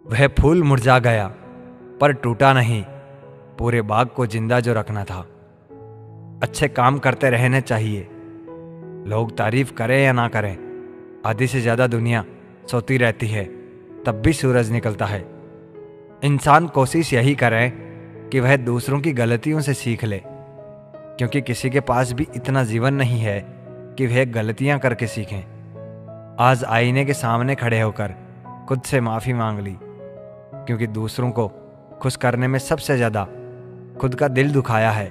वह फूल मुरझा गया पर टूटा नहीं, पूरे बाग को जिंदा जो रखना था। अच्छे काम करते रहने चाहिए, लोग तारीफ करें या ना करें। आधी से ज़्यादा दुनिया सोती रहती है, तब भी सूरज निकलता है। इंसान कोशिश यही करे कि वह दूसरों की गलतियों से सीख ले, क्योंकि किसी के पास भी इतना जीवन नहीं है कि वह गलतियां करके सीखें। आज आईने के सामने खड़े होकर खुद से माफ़ी मांग ली, क्योंकि दूसरों को खुश करने में सबसे ज़्यादा खुद का दिल दुखाया है।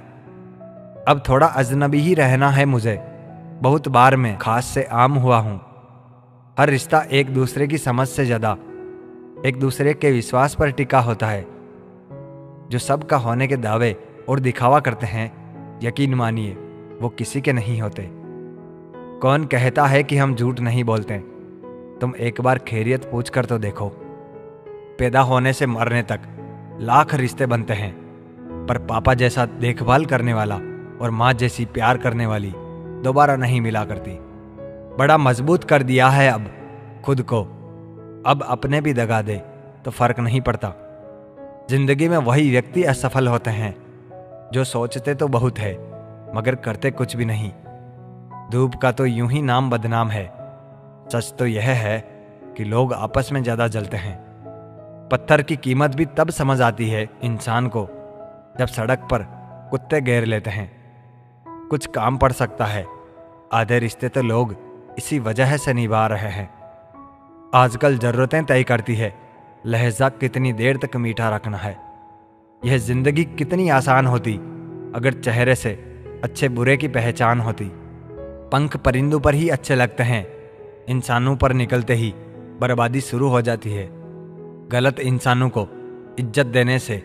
अब थोड़ा अजनबी ही रहना है मुझे, बहुत बार मैं खास से आम हुआ हूँ। हर रिश्ता एक दूसरे की समझ से ज़्यादा एक दूसरे के विश्वास पर टिका होता है। जो सबका होने के दावे और दिखावा करते हैं, यकीन मानिए वो किसी के नहीं होते। कौन कहता है कि हम झूठ नहीं बोलते? तुम एक बार खैरियत पूछ कर तो देखो। पैदा होने से मरने तक लाख रिश्ते बनते हैं, पर पापा जैसा देखभाल करने वाला और माँ जैसी प्यार करने वाली दोबारा नहीं मिला करती। बड़ा मजबूत कर दिया है अब खुद को, अब अपने भी दगा दे तो फर्क नहीं पड़ता। जिंदगी में वही व्यक्ति असफल होते हैं जो सोचते तो बहुत है मगर करते कुछ भी नहीं। धूप का तो यूं ही नाम बदनाम है। सच तो यह है कि लोग आपस में ज्यादा जलते हैं। पत्थर की कीमत भी तब समझ आती है इंसान को जब सड़क पर कुत्ते घेर लेते हैं। कुछ काम पड़ सकता है, आधे रिश्ते तो लोग इसी वजह से निभा रहे हैं। आजकल जरूरतें तय करती है लहजा कितनी देर तक मीठा रखना है। यह जिंदगी कितनी आसान होती अगर चेहरे से अच्छे बुरे की पहचान होती। पंख परिंदों पर ही अच्छे लगते हैं, इंसानों पर निकलते ही बर्बादी शुरू हो जाती है। गलत इंसानों को इज्जत देने से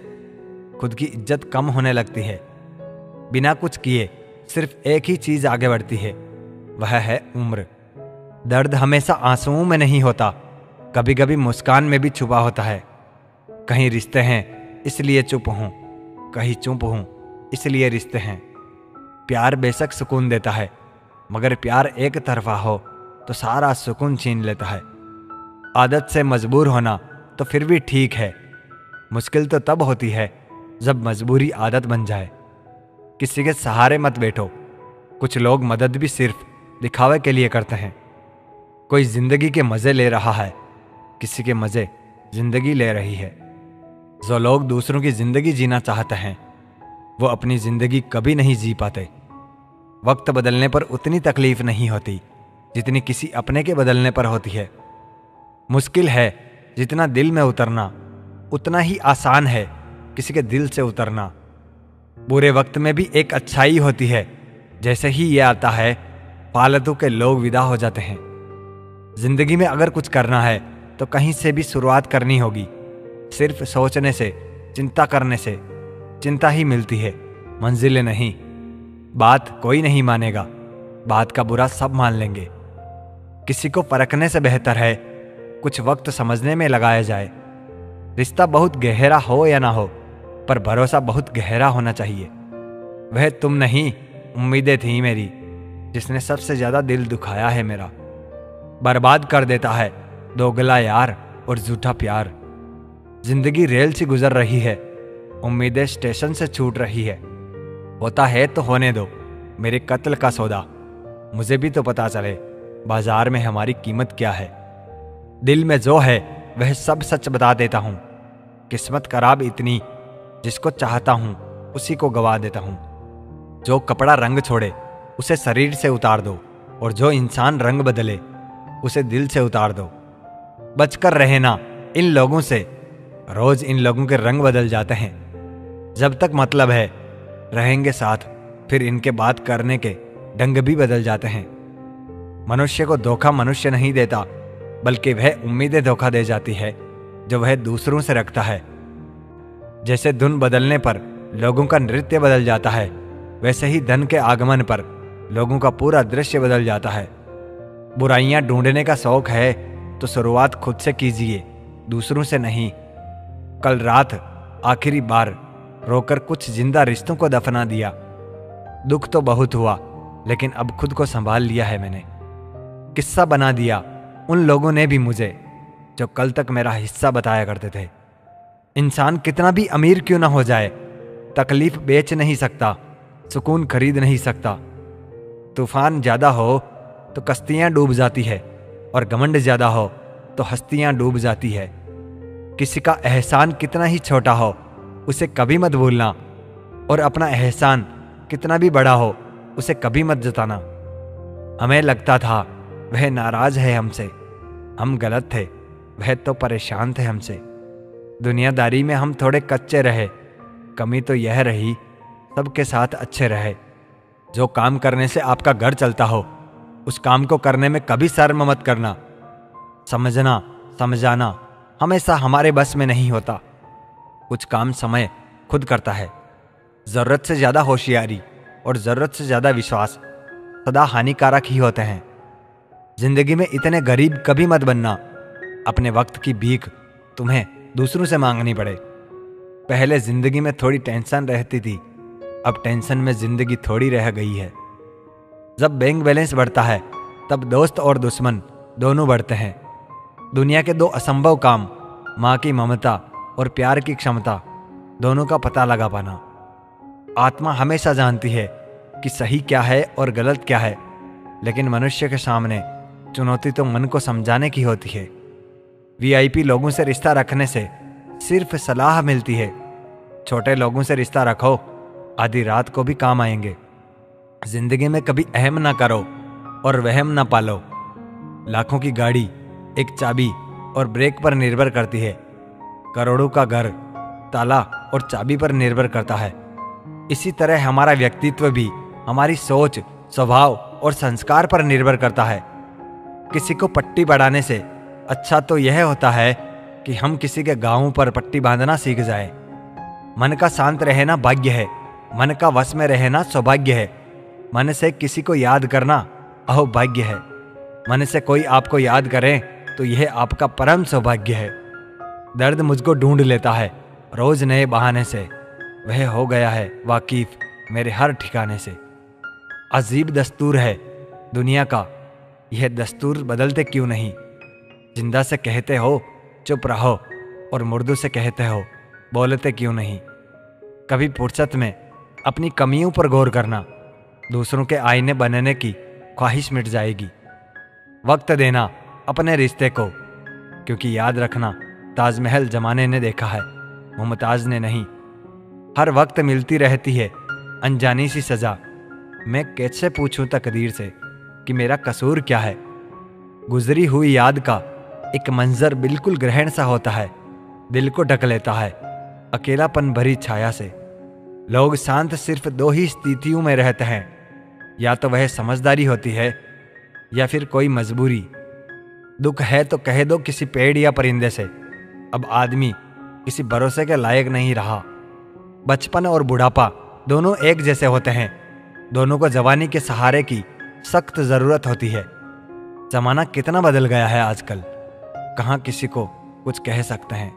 खुद की इज्जत कम होने लगती है। बिना कुछ किए सिर्फ एक ही चीज आगे बढ़ती है, वह है उम्र। दर्द हमेशा आंसुओं में नहीं होता, कभी कभी मुस्कान में भी छुपा होता है। कहीं रिश्ते हैं इसलिए चुप हूं, कहीं चुप हूं इसलिए रिश्ते हैं। प्यार बेशक सुकून देता है, मगर प्यार एक तरफा हो तो सारा सुकून छीन लेता है। आदत से मजबूर होना तो फिर भी ठीक है, मुश्किल तो तब होती है जब मजबूरी आदत बन जाए। किसी के सहारे मत बैठो। कुछ लोग मदद भी सिर्फ दिखावे के लिए करते हैं। कोई जिंदगी के मजे ले रहा है, किसी के मजे जिंदगी ले रही है। जो लोग दूसरों की जिंदगी जीना चाहते हैं वो अपनी जिंदगी कभी नहीं जी पाते। वक्त बदलने पर उतनी तकलीफ नहीं होती जितनी किसी अपने के बदलने पर होती है। मुश्किल है जितना दिल में उतरना, उतना ही आसान है किसी के दिल से उतरना। बुरे वक्त में भी एक अच्छाई होती है, जैसे ही ये आता है फालतू के लोग विदा हो जाते हैं। जिंदगी में अगर कुछ करना है तो कहीं से भी शुरुआत करनी होगी। सिर्फ सोचने से, चिंता करने से चिंता ही मिलती है, मंजिलें नहीं। बात कोई नहीं मानेगा, बात का बुरा सब मान लेंगे। किसी को परखने से बेहतर है कुछ वक्त समझने में लगाया जाए। रिश्ता बहुत गहरा हो या ना हो, पर भरोसा बहुत गहरा होना चाहिए। वह तुम नहीं, उम्मीदें थी मेरी, जिसने सबसे ज्यादा दिल दुखाया है मेरा। बर्बाद कर देता है दोगला यार और झूठा प्यार। जिंदगी रेल से गुजर रही है, उम्मीदें स्टेशन से छूट रही है। होता है तो होने दो मेरे कत्ल का सौदा, मुझे भी तो पता चले बाजार में हमारी कीमत क्या है। दिल में जो है वह सब सच बता देता हूँ। किस्मत खराब इतनी, जिसको चाहता हूँ उसी को गवा देता हूँ। जो कपड़ा रंग छोड़े उसे शरीर से उतार दो, और जो इंसान रंग बदले उसे दिल से उतार दो। बचकर रहना इन लोगों से, रोज इन लोगों के रंग बदल जाते हैं। जब तक मतलब है रहेंगे साथ, फिर इनके बात करने के ढंग भी बदल जाते हैं। मनुष्य को धोखा मनुष्य नहीं देता, बल्कि वह उम्मीदें धोखा दे जाती है जो वह दूसरों से रखता है। जैसे धुन बदलने पर लोगों का नृत्य बदल जाता है, वैसे ही धन के आगमन पर लोगों का पूरा दृश्य बदल जाता है। बुराइयां ढूंढने का शौक है तो शुरुआत खुद से कीजिए, दूसरों से नहीं। कल रात आखिरी बार रोकर कुछ जिंदा रिश्तों को दफना दिया। दुख तो बहुत हुआ, लेकिन अब खुद को संभाल लिया है मैंने। किस्सा बना दिया उन लोगों ने भी मुझे, जो कल तक मेरा हिस्सा बताया करते थे। इंसान कितना भी अमीर क्यों ना हो जाए, तकलीफ बेच नहीं सकता, सुकून खरीद नहीं सकता। तूफान ज्यादा हो तो कश्तियां डूब जाती है, और घमंड ज्यादा हो तो हस्तियां डूब जाती है। किसी का एहसान कितना ही छोटा हो, उसे कभी मत भूलना, और अपना एहसान कितना भी बड़ा हो, उसे कभी मत जताना। हमें लगता था वह नाराज है हमसे, हम गलत थे, वह तो परेशान थे हमसे। दुनियादारी में हम थोड़े कच्चे रहे, कमी तो यह रही सबके साथ अच्छे रहे। जो काम करने से आपका घर चलता हो, उस काम को करने में कभी शर्म मत करना। समझना समझाना हमेशा हमारे बस में नहीं होता। कुछ काम समय खुद करता है। जरूरत से ज्यादा होशियारी और जरूरत से ज्यादा विश्वास सदा हानिकारक ही होते हैं। जिंदगी में इतने गरीब कभी मत बनना, अपने वक्त की भीख तुम्हें दूसरों से मांगनी पड़े। पहले जिंदगी में थोड़ी टेंशन रहती थी, अब टेंशन में जिंदगी थोड़ी रह गई है। जब बैंक बैलेंस बढ़ता है तब दोस्त और दुश्मन दोनों बढ़ते हैं। दुनिया के दो असंभव काम, माँ की ममता और प्यार की क्षमता, दोनों का पता लगा पाना। आत्मा हमेशा जानती है कि सही क्या है और गलत क्या है, लेकिन मनुष्य के सामने चुनौती तो मन को समझाने की होती है। वीआईपी लोगों से रिश्ता रखने से सिर्फ सलाह मिलती है। छोटे लोगों से रिश्ता रखो, आधी रात को भी काम आएंगे। जिंदगी में कभी अहम ना करो और वहम ना पालो। लाखों की गाड़ी एक चाबी और ब्रेक पर निर्भर करती है। करोड़ों का घर ताला और चाबी पर निर्भर करता है। इसी तरह हमारा व्यक्तित्व भी हमारी सोच, स्वभाव और संस्कार पर निर्भर करता है। किसी को पट्टी बढ़ाने से अच्छा तो यह होता है कि हम किसी के गाँव पर पट्टी बांधना सीख जाए। मन का शांत रहना भाग्य है, मन का वश में रहना सौभाग्य है। मन से किसी को याद करना अहोभाग्य है। मन से कोई आपको याद करे तो यह आपका परम सौभाग्य है। दर्द मुझको ढूंढ लेता है रोज नए बहाने से, वह हो गया है वाकिफ मेरे हर ठिकाने से। अजीब दस्तूर है दुनिया का, यह दस्तूर बदलते क्यों नहीं। जिंदा से कहते हो चुप रहो, और मुर्दों से कहते हो बोलते क्यों नहीं। कभी फुर्सत में अपनी कमियों पर गौर करना, दूसरों के आईने बनने की ख्वाहिश मिट जाएगी। वक्त देना अपने रिश्ते को, क्योंकि याद रखना ताजमहल जमाने ने देखा है, मुमताज ने नहीं। हर वक्त मिलती रहती है अनजानी सी सजा। मैं कैसे पूछूं तकदीर से कि मेरा कसूर क्या है। गुजरी हुई याद का एक मंजर बिल्कुल ग्रहण सा होता है, दिल को ढक लेता है अकेलापन भरी छाया से। लोग शांत सिर्फ दो ही स्थितियों में रहते हैं, या तो वह समझदारी होती है या फिर कोई मजबूरी। दुख है तो कह दो किसी पेड़ या परिंदे से, अब आदमी किसी भरोसे के लायक नहीं रहा। बचपन और बुढ़ापा दोनों एक जैसे होते हैं, दोनों को जवानी के सहारे की सख्त जरूरत होती है। जमाना कितना बदल गया है आजकल, कहाँ किसी को कुछ कह सकते हैं।